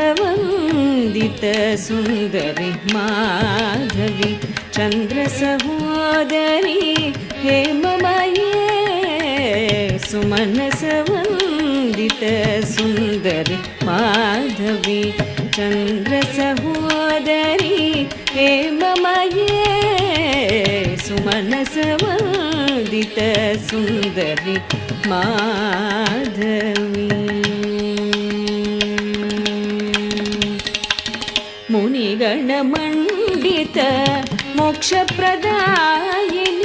सुमनसवन्दित Sundari Madhavi चन्द्रसहोदरी हेममये सुमनसवन्दित Sundari Madhavi चन्द्रसहोदरी हेममये सुमनसवन्दित Sundari Madhavi मुनिगणमण्डित मोक्षप्रदायिनी